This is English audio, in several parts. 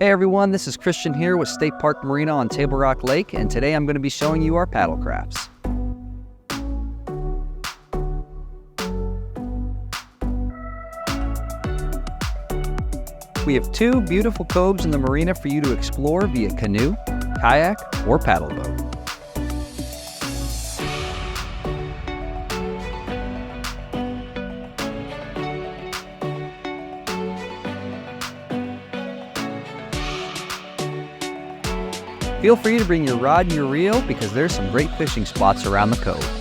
Hey everyone, this is Christian here with State Park Marina on Table Rock Lake, and today I'm going to be showing you our Paddlecrafts. We have two beautiful coves in the marina for you to explore via canoe, kayak, or paddle boat. Feel free to bring your rod and your reel because there's some great fishing spots around the cove.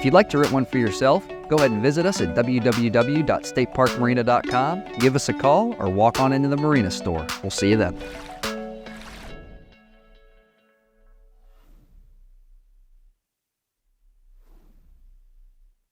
If you'd like to rent one for yourself, go ahead and visit us at www.stateparkmarina.com, give us a call, or walk on into the marina store. We'll see you then.